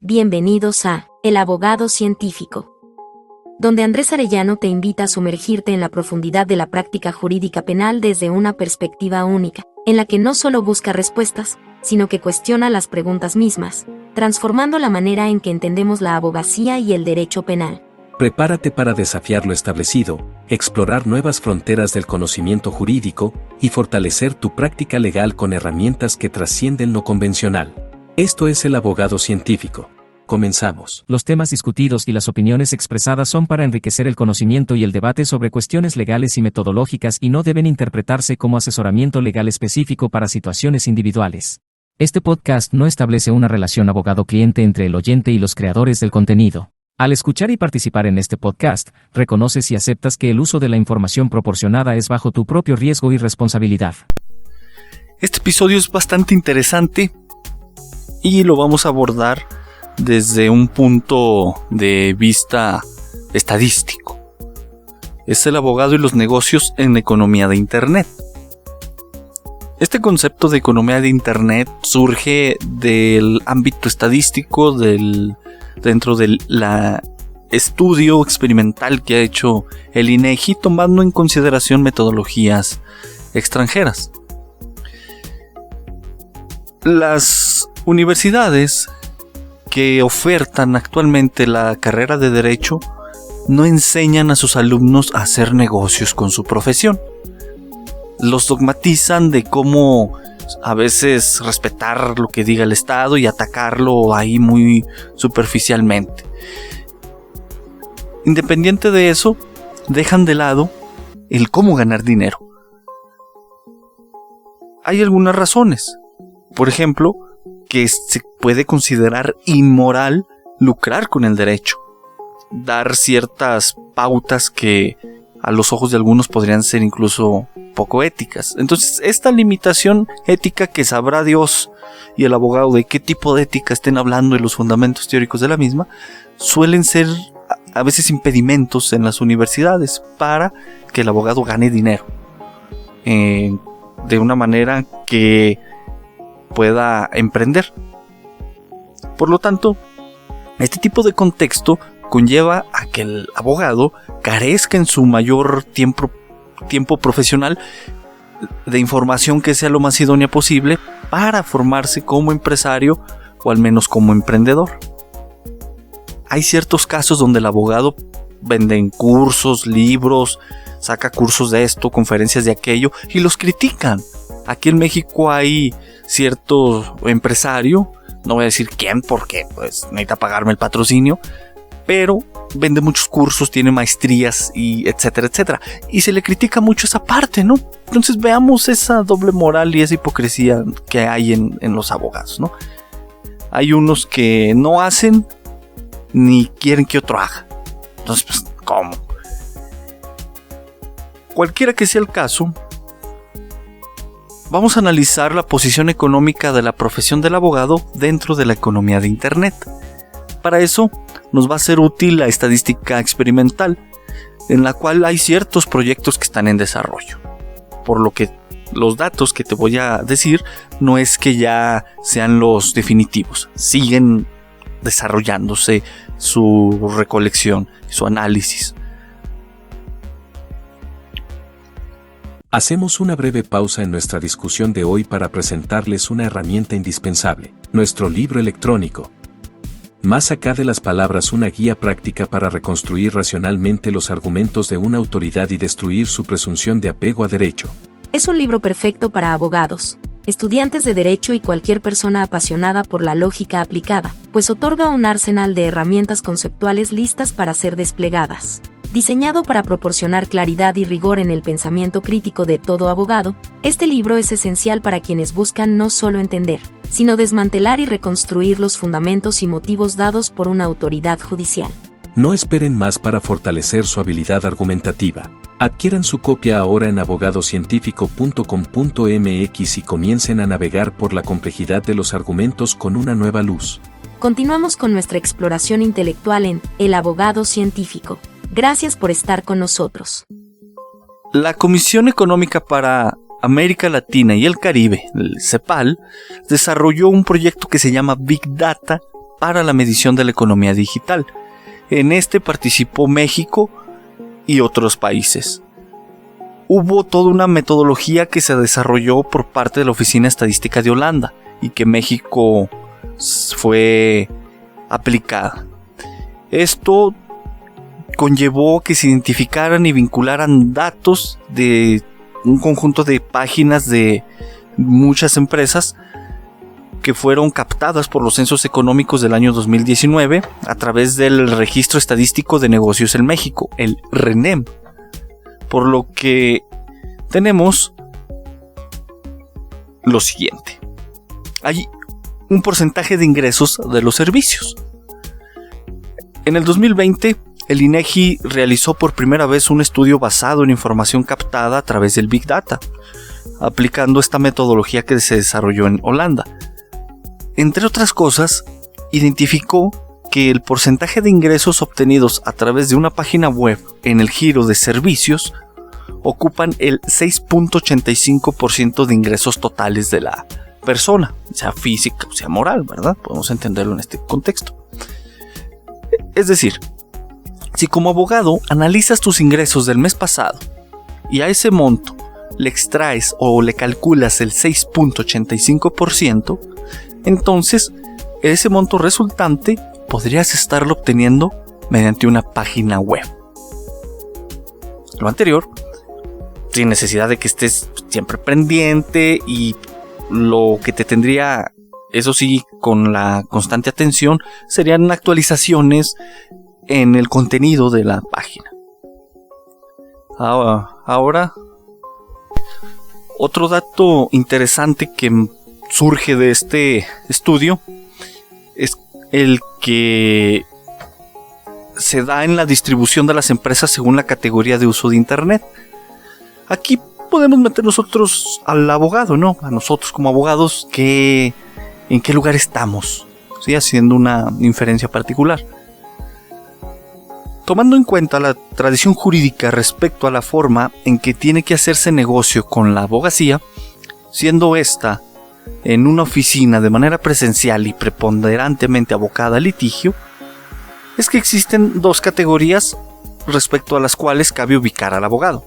Bienvenidos a El Abogado Científico, donde Andrés Arellano te invita a sumergirte en la profundidad de la práctica jurídica penal desde una perspectiva única, en la que no solo busca respuestas, sino que cuestiona las preguntas mismas, transformando la manera en que entendemos la abogacía y el derecho penal. Prepárate para desafiar lo establecido, explorar nuevas fronteras del conocimiento jurídico y fortalecer tu práctica legal con herramientas que trascienden lo convencional. Esto es El Abogado Científico. Comenzamos. Los temas discutidos y las opiniones expresadas son para enriquecer el conocimiento y el debate sobre cuestiones legales y metodológicas y no deben interpretarse como asesoramiento legal específico para situaciones individuales. Este podcast no establece una relación abogado-cliente entre el oyente y los creadores del contenido. Al escuchar y participar en este podcast, reconoces y aceptas que el uso de la información proporcionada es bajo tu propio riesgo y responsabilidad. Este episodio es bastante interesante y lo vamos a abordar desde un punto de vista estadístico. Es el abogado y los negocios en economía de Internet. Este concepto de economía de Internet surge del ámbito estadístico dentro del estudio experimental que ha hecho el INEGI, tomando en consideración metodologías extranjeras. Las universidades que ofertan actualmente la carrera de Derecho no enseñan a sus alumnos a hacer negocios con su profesión. Los dogmatizan de cómo a veces respetar lo que diga el Estado y atacarlo ahí muy superficialmente. Independiente de eso, dejan de lado el cómo ganar dinero. Hay algunas razones. Por ejemplo, que se puede considerar inmoral lucrar con el derecho, dar ciertas pautas que a los ojos de algunos podrían ser incluso poco éticas. Entonces, esta limitación ética que sabrá Dios y el abogado de qué tipo de ética estén hablando y los fundamentos teóricos de la misma, suelen ser a veces impedimentos en las universidades para que el abogado gane dinero de una manera que pueda emprender. Por lo tanto, este tipo de contexto conlleva a que el abogado carezca en su mayor tiempo profesional de información que sea lo más idónea posible para formarse como empresario o al menos como emprendedor. Hay ciertos casos donde el abogado vende cursos, libros, saca cursos de esto, conferencias de aquello y los critican. Aquí en México hay cierto empresario, no voy a decir quién porque pues necesita pagarme el patrocinio, pero vende muchos cursos, tiene maestrías y etcétera, etcétera. Y se le critica mucho esa parte, ¿no? Entonces veamos esa doble moral y esa hipocresía que hay en los abogados, ¿no? Hay unos que no hacen ni quieren que otro haga. Entonces, pues, ¿cómo? Cualquiera que sea el caso, vamos a analizar la posición económica de la profesión del abogado dentro de la economía de Internet. Para eso nos va a ser útil la estadística experimental, en la cual hay ciertos proyectos que están en desarrollo. Por lo que los datos que te voy a decir no es que ya sean los definitivos, siguen desarrollándose su recolección, su análisis. Hacemos una breve pausa en nuestra discusión de hoy para presentarles una herramienta indispensable, nuestro libro electrónico. Más acá de las palabras, una guía práctica para reconstruir racionalmente los argumentos de una autoridad y destruir su presunción de apego a derecho. Es un libro perfecto para abogados, estudiantes de derecho y cualquier persona apasionada por la lógica aplicada, pues otorga un arsenal de herramientas conceptuales listas para ser desplegadas. Diseñado para proporcionar claridad y rigor en el pensamiento crítico de todo abogado, este libro es esencial para quienes buscan no solo entender, sino desmantelar y reconstruir los fundamentos y motivos dados por una autoridad judicial. No esperen más para fortalecer su habilidad argumentativa. Adquieran su copia ahora en abogadocientifico.com.mx y comiencen a navegar por la complejidad de los argumentos con una nueva luz. Continuamos con nuestra exploración intelectual en El Abogado Científico. Gracias por estar con nosotros. La Comisión Económica para América Latina y el Caribe, el CEPAL, desarrolló un proyecto que se llama Big Data para la medición de la economía digital. En este participó México y otros países. Hubo toda una metodología que se desarrolló por parte de la Oficina Estadística de Holanda y que México fue aplicada. Esto conllevó que se identificaran y vincularan datos de un conjunto de páginas de muchas empresas que fueron captadas por los censos económicos del año 2019 a través del Registro Estadístico de Negocios en México, el RENEM. Por lo que tenemos lo siguiente. Hay un porcentaje de ingresos de los servicios. En el 2020, el INEGI realizó por primera vez un estudio basado en información captada a través del Big Data, aplicando esta metodología que se desarrolló en Holanda. Entre otras cosas, identificó que el porcentaje de ingresos obtenidos a través de una página web en el giro de servicios ocupan el 6.85% de ingresos totales de la persona, sea física o sea moral, ¿verdad? Podemos entenderlo en este contexto. Es decir, si como abogado analizas tus ingresos del mes pasado y a ese monto le extraes o le calculas el 6.85%, entonces ese monto resultante podrías estarlo obteniendo mediante una página web. Lo anterior, sin necesidad de que estés siempre pendiente, y lo que te tendría, eso sí, con la constante atención, serían actualizaciones en el contenido de la página. Ahora, otro dato interesante que surge de este estudio es el que se da en la distribución de las empresas según la categoría de uso de Internet. Aquí podemos meter nosotros al abogado, ¿no? A nosotros como abogados, ¿en qué lugar estamos? ¿Sí? Haciendo una inferencia particular. Tomando en cuenta la tradición jurídica respecto a la forma en que tiene que hacerse negocio con la abogacía, siendo esta en una oficina de manera presencial y preponderantemente abocada al litigio, es que existen dos categorías respecto a las cuales cabe ubicar al abogado.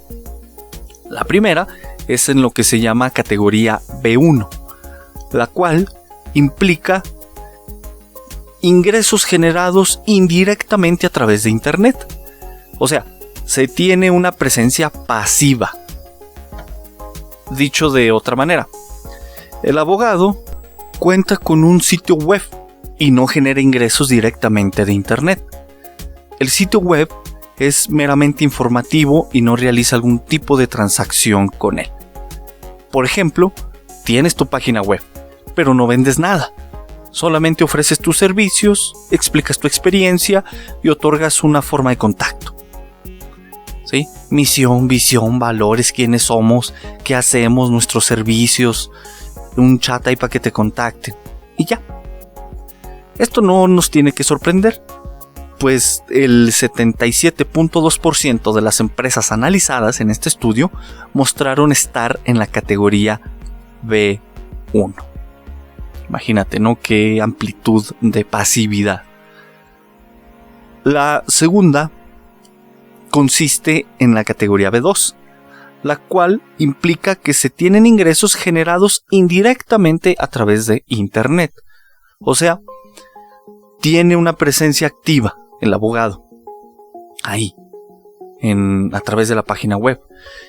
La primera es en lo que se llama categoría B1, la cual implica ingresos generados indirectamente a través de Internet. O sea, se tiene una presencia pasiva. Dicho de otra manera, el abogado cuenta con un sitio web y no genera ingresos directamente de Internet. El sitio web es meramente informativo y no realiza algún tipo de transacción con él. Por ejemplo, tienes tu página web, pero no vendes nada. Solamente ofreces tus servicios, explicas tu experiencia y otorgas una forma de contacto. ¿Sí? Misión, visión, valores, quiénes somos, qué hacemos, nuestros servicios, un chat ahí para que te contacten y ya. Esto no nos tiene que sorprender, pues el 77.2% de las empresas analizadas en este estudio mostraron estar en la categoría B1. Imagínate, ¿no? Qué amplitud de pasividad. La segunda consiste en la categoría B2, la cual implica que se tienen ingresos generados indirectamente a través de Internet. O sea, tiene una presencia activa el abogado ahí, a través de la página web,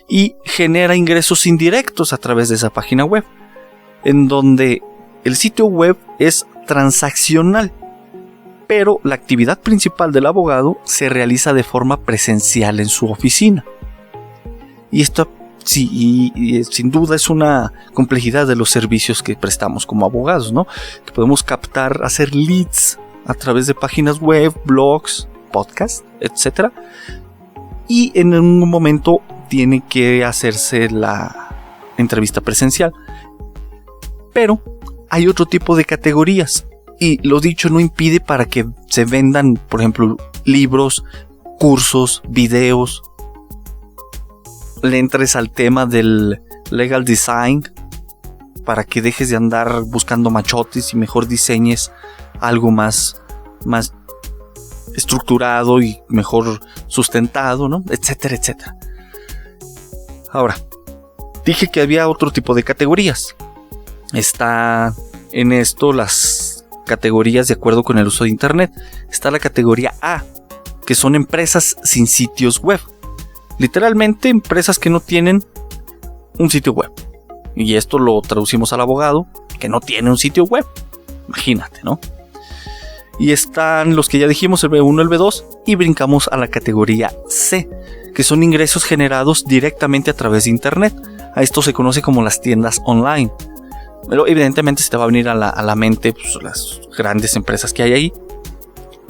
y genera ingresos indirectos a través de esa página web, en donde el sitio web es transaccional, pero la actividad principal del abogado se realiza de forma presencial en su oficina. Y esto sí, sin duda es una complejidad de los servicios que prestamos como abogados, ¿no? Que podemos captar, hacer leads a través de páginas web, blogs, podcasts, etc. Y en un momento tiene que hacerse la entrevista presencial. Pero hay otro tipo de categorías, y lo dicho no impide para que se vendan, por ejemplo, libros, cursos, videos. Le entres al tema del legal design para que dejes de andar buscando machotes y mejor diseñes algo más estructurado y mejor sustentado, ¿no? Etcétera, etcétera. Ahora, dije que había otro tipo de categorías. Está en esto las categorías de acuerdo con el uso de Internet. Está la categoría A, que son empresas sin sitios web. Literalmente empresas que no tienen un sitio web. Y esto lo traducimos al abogado, que no tiene un sitio web. Imagínate, ¿no? Y están los que ya dijimos, el B1, el B2, y brincamos a la categoría C, que son ingresos generados directamente a través de Internet. A esto se conoce como las tiendas online. Pero evidentemente se te va a venir a la mente pues, las grandes empresas que hay ahí.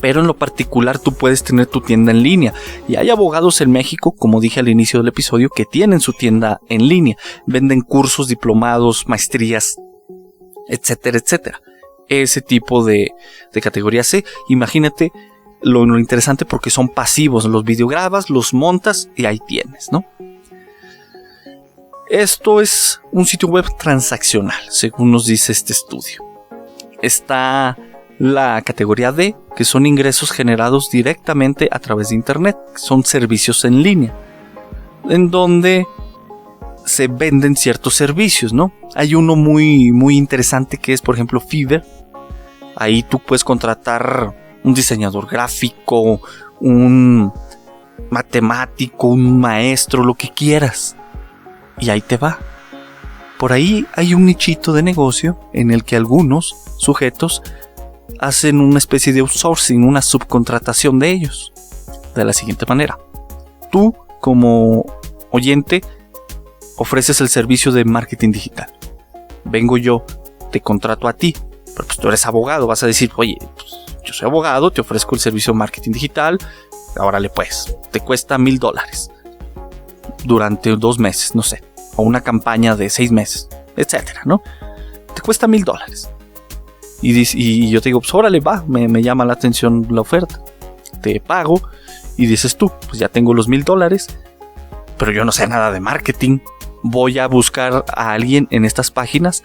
Pero en lo particular tú puedes tener tu tienda en línea. Y hay abogados en México, como dije al inicio del episodio, que tienen su tienda en línea. Venden cursos, diplomados, maestrías, etcétera, etcétera. Ese tipo de categoría C, imagínate lo interesante porque son pasivos. Los videograbas, los montas y ahí tienes, ¿no? Esto es un sitio web transaccional, según nos dice este estudio. Está la categoría D, que son ingresos generados directamente a través de Internet. Son servicios en línea, en donde se venden ciertos servicios, ¿no? Hay uno muy interesante que es, por ejemplo, Fiverr. Ahí tú puedes contratar un diseñador gráfico, un matemático, un maestro, lo que quieras. Y ahí te va. Por ahí hay un nichito de negocio en el que algunos sujetos hacen una especie de outsourcing, una subcontratación de ellos. De la siguiente manera. Tú, como oyente, ofreces el servicio de marketing digital. Vengo yo, te contrato a ti, pero pues tú eres abogado, vas a decir, oye, pues, yo soy abogado, te ofrezco el servicio de marketing digital, órale pues, te cuesta $1,000 durante 2 meses, no sé, o una campaña de 6 meses, etcétera, ¿no? Te cuesta $1,000. Y yo te digo, pues órale, va, me llama la atención la oferta, te pago, y dices tú, pues ya tengo los $1,000, pero yo no sé nada de marketing. Voy a buscar a alguien en estas páginas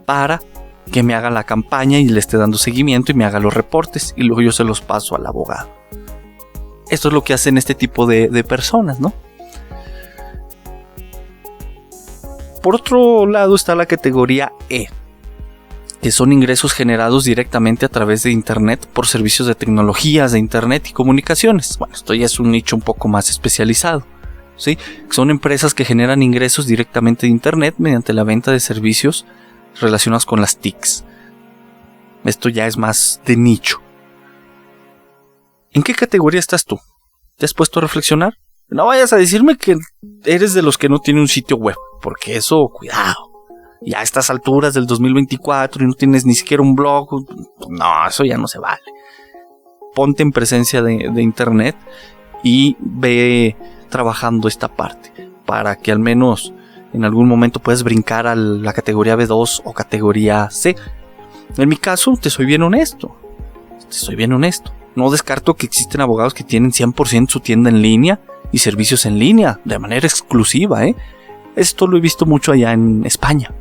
para que me haga la campaña y le esté dando seguimiento y me haga los reportes y luego yo se los paso al abogado. Esto es lo que hacen este tipo de personas, ¿no? Por otro lado está la categoría E, que son ingresos generados directamente a través de Internet por servicios de tecnologías de Internet y comunicaciones. Bueno, esto ya es un nicho un poco más especializado. ¿Sí? Son empresas que generan ingresos directamente de Internet mediante la venta de servicios relacionados con las TICs. Esto ya es más de nicho. ¿En qué categoría estás tú? ¿Te has puesto a reflexionar? No vayas a decirme que eres de los que no tiene un sitio web, porque eso, cuidado. Ya a estas alturas del 2024 y no tienes ni siquiera un blog, no, eso ya no se vale. Ponte en presencia de Internet y ve trabajando esta parte para que al menos en algún momento puedas brincar a la categoría B2 o categoría C. En mi caso, te soy bien honesto. No descarto que existen abogados que tienen 100% su tienda en línea y servicios en línea de manera exclusiva, ¿eh? Esto lo he visto mucho allá en España.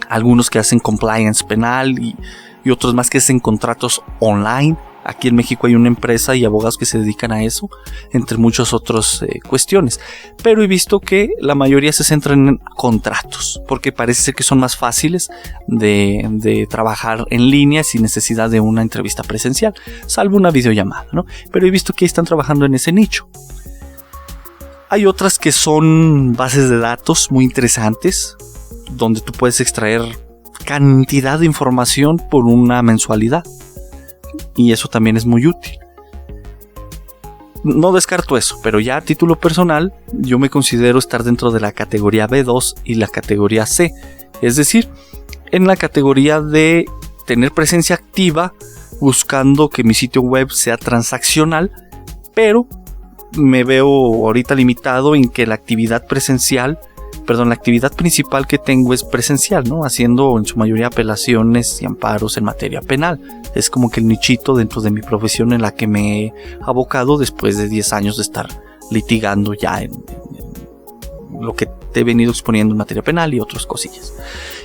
Algunos que hacen compliance penal y otros más que hacen contratos online. Aquí en México hay una empresa y abogados que se dedican a eso, entre muchas otras cuestiones. Pero he visto que la mayoría se centran en contratos, porque parece ser que son más fáciles de trabajar en línea sin necesidad de una entrevista presencial, salvo una videollamada, ¿no? Pero he visto que están trabajando en ese nicho. Hay otras que son bases de datos muy interesantes, donde tú puedes extraer cantidad de información por una mensualidad. Y eso también es muy útil. No descarto eso, pero ya a título personal, yo me considero estar dentro de la categoría B2 y la categoría C. Es decir, en la categoría de tener presencia activa, buscando que mi sitio web sea transaccional, pero me veo ahorita limitado en que la actividad principal que tengo es presencial, ¿no? Haciendo en su mayoría apelaciones y amparos en materia penal. Es como que el nichito dentro de mi profesión en la que me he abocado después de 10 años de estar litigando ya en lo que te he venido exponiendo en materia penal y otras cosillas.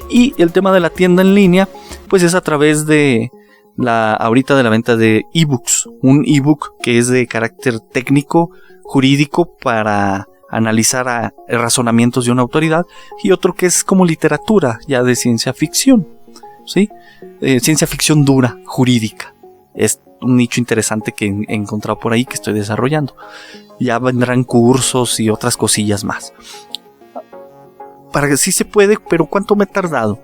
Y el tema de la tienda en línea, pues es a través de ahorita de la venta de ebooks. Un ebook que es de carácter técnico, jurídico, para analizar razonamientos de una autoridad, y otro que es como literatura ya de ciencia ficción, ¿sí? Ciencia ficción dura, jurídica. Es un nicho interesante que he encontrado por ahí que estoy desarrollando. Ya vendrán cursos y otras cosillas más. Para que sí se puede, pero ¿cuánto me he tardado?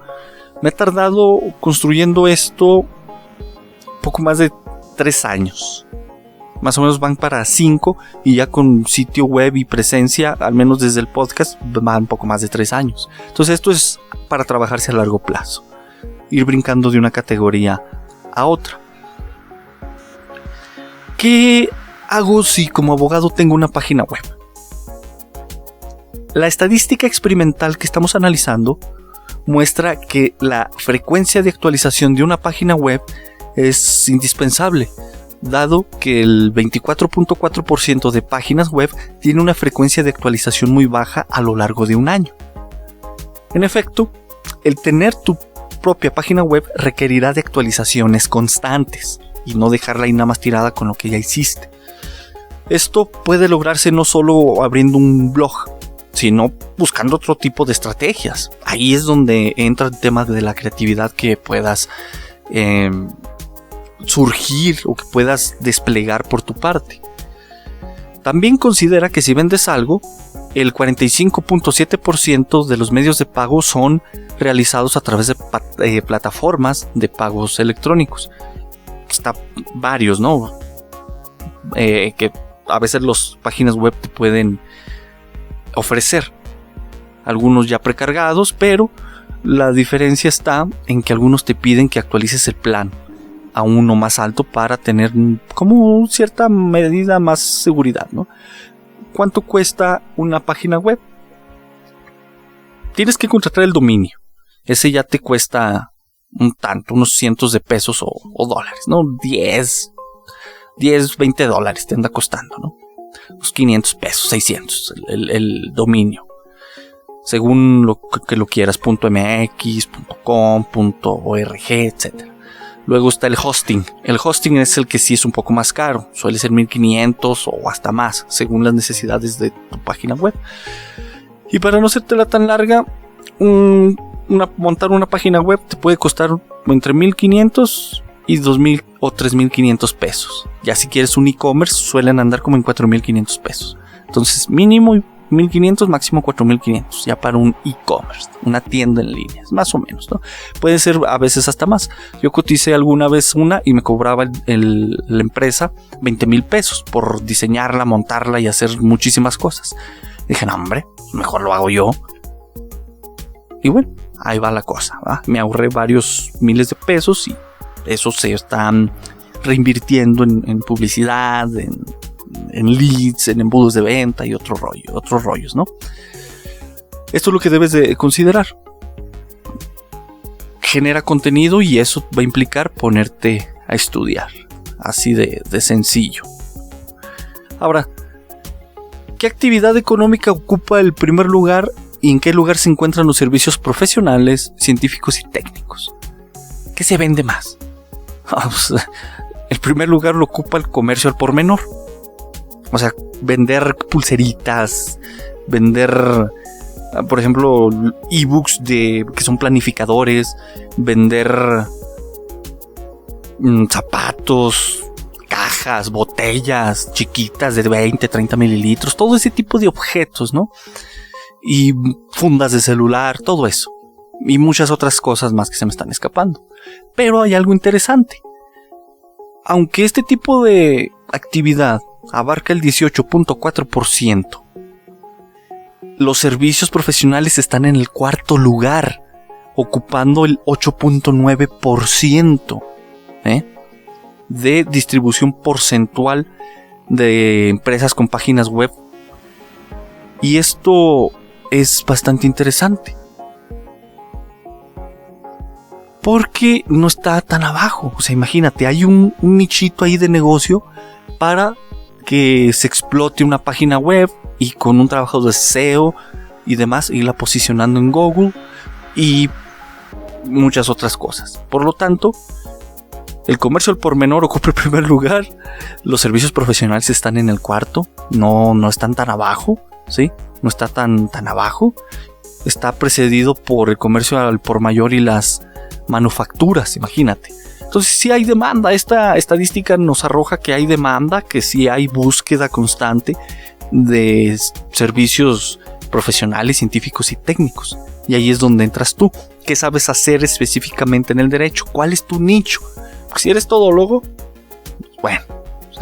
Me he tardado construyendo esto poco más de 3 años. Más o menos van para 5, y ya con sitio web y presencia, al menos desde el podcast, van un poco más de 3 años. Entonces esto es para trabajarse a largo plazo, ir brincando de una categoría a otra. ¿Qué hago si como abogado tengo una página web? La estadística experimental que estamos analizando muestra que la frecuencia de actualización de una página web es indispensable, dado que el 24.4% de páginas web tiene una frecuencia de actualización muy baja a lo largo de un año. En efecto, el tener tu propia página web requerirá de actualizaciones constantes y no dejarla ahí nada más tirada con lo que ya hiciste. Esto puede lograrse no solo abriendo un blog, sino buscando otro tipo de estrategias. Ahí es donde entra el tema de la creatividad que puedas surgir o que puedas desplegar por tu parte. También considera que si vendes algo, el 45.7% de los medios de pago son realizados a través de plataformas de pagos electrónicos. Está varios, ¿no? Que a veces las páginas web te pueden ofrecer algunos ya precargados, pero la diferencia está en que algunos te piden que actualices el plan a uno más alto para tener como cierta medida más seguridad, ¿no? ¿Cuánto cuesta una página web? Tienes que contratar el dominio. Ese ya te cuesta un tanto, unos cientos de pesos o dólares, ¿no? 10, 20 dólares te anda costando, ¿no? Unos 500 pesos, 600 el dominio. Según lo que lo quieras, .mx, .com, .org, etc. Luego está el hosting. El hosting es el que sí es un poco más caro. Suele ser 1500 o hasta más, según las necesidades de tu página web. Y para no hacértela tan larga, montar una página web te puede costar entre 1500 y 2000 o 3500 pesos. Ya si quieres un e-commerce, suelen andar como en 4500 pesos. Entonces, mínimo 1500, máximo 4500, ya para un e-commerce, una tienda en línea, más o menos, ¿no? Puede ser a veces hasta más. Yo coticé alguna vez una y me cobraba la empresa 20,000 pesos por diseñarla, montarla y hacer muchísimas cosas. Dije, no, hombre, mejor lo hago yo. Y bueno, ahí va la cosa, ¿va? Me ahorré varios miles de pesos y eso se están reinvirtiendo en publicidad, en leads, en embudos de venta y otros rollos, ¿no? Esto es lo que debes de considerar. Genera contenido y eso va a implicar ponerte a estudiar. Así de sencillo. Ahora, ¿qué actividad económica ocupa el primer lugar y en qué lugar se encuentran los servicios profesionales, científicos y técnicos? ¿Qué se vende más? El primer lugar lo ocupa el comercio al por menor. O sea, vender pulseritas, vender, por ejemplo, ebooks que son planificadores, vender zapatos, cajas, botellas chiquitas de 20, 30 mililitros, todo ese tipo de objetos, ¿no? Y fundas de celular, todo eso. Y muchas otras cosas más que se me están escapando. Pero hay algo interesante. Aunque este tipo de actividad abarca el 18.4%, los servicios profesionales están en el cuarto lugar, ocupando el 8.9% de distribución porcentual de empresas con páginas web. Y esto es bastante interesante, porque no está tan abajo. O sea, imagínate, hay un nichito ahí de negocio para que se explote una página web y con un trabajo de SEO y demás, irla posicionando en Google y muchas otras cosas. Por lo tanto, el comercio al por menor ocupa el primer lugar. Los servicios profesionales están en el cuarto. No están tan abajo, ¿sí? No está tan abajo. Está precedido por el comercio al por mayor y las manufacturas, imagínate. Entonces sí hay demanda. Esta estadística nos arroja que hay demanda, que sí hay búsqueda constante de servicios profesionales, científicos y técnicos. Y ahí es donde entras tú. ¿Qué sabes hacer específicamente en el derecho? ¿Cuál es tu nicho? Porque si eres todólogo, bueno,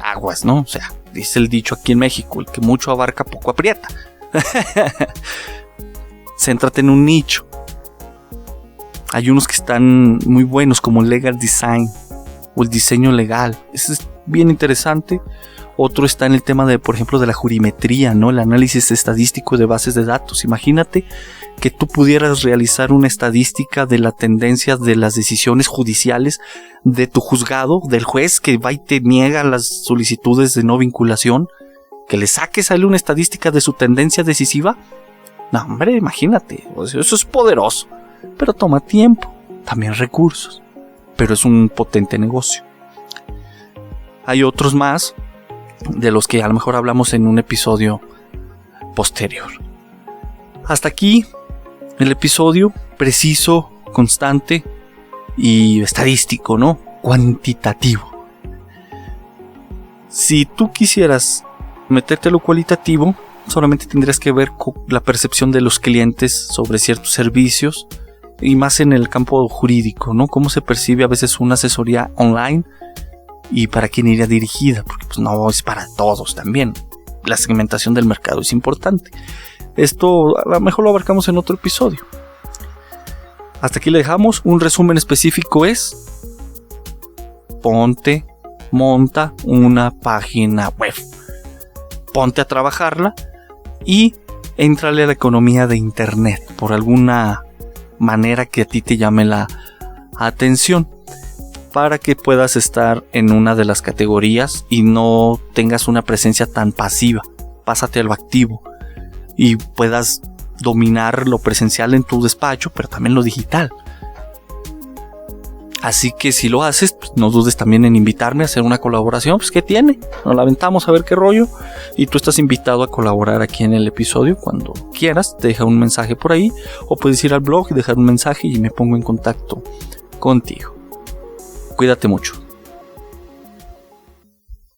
aguas, ¿no? O sea, dice el dicho aquí en México, el que mucho abarca poco aprieta. Céntrate en un nicho. Hay unos que están muy buenos, como el legal design o el diseño legal. Eso es bien interesante. Otro está en el tema de, por ejemplo, de la jurimetría, ¿no? El análisis estadístico de bases de datos. Imagínate que tú pudieras realizar una estadística de la tendencia de las decisiones judiciales de tu juzgado, del juez que va y te niega las solicitudes de no vinculación, que le saques a él una estadística de su tendencia decisiva. No, hombre, imagínate, eso es poderoso, pero toma tiempo, también recursos, pero es un potente negocio. Hay otros más, de los que a lo mejor hablamos en un episodio posterior. Hasta aquí el episodio preciso, constante y estadístico, ¿no? Cuantitativo. Si tú quisieras meterte a lo cualitativo, solamente tendrías que ver con la percepción de los clientes sobre ciertos servicios y más en el campo jurídico, ¿no? Cómo se percibe a veces una asesoría online y para quién iría dirigida, porque pues no es para todos también. La segmentación del mercado es importante. Esto a lo mejor lo abarcamos en otro episodio. Hasta aquí le dejamos. Un resumen específico es: monta una página web. Ponte a trabajarla y éntrale a la economía de internet por alguna manera que a ti te llame la atención, para que puedas estar en una de las categorías y no tengas una presencia tan pasiva. Pásate a lo activo y puedas dominar lo presencial en tu despacho, pero también lo digital. Así que si lo haces, pues no dudes también en invitarme a hacer una colaboración. Pues ¿qué tiene? Nos la aventamos a ver qué rollo. Y tú estás invitado a colaborar aquí en el episodio cuando quieras. Te deja un mensaje por ahí, o puedes ir al blog y dejar un mensaje y me pongo en contacto contigo. Cuídate mucho.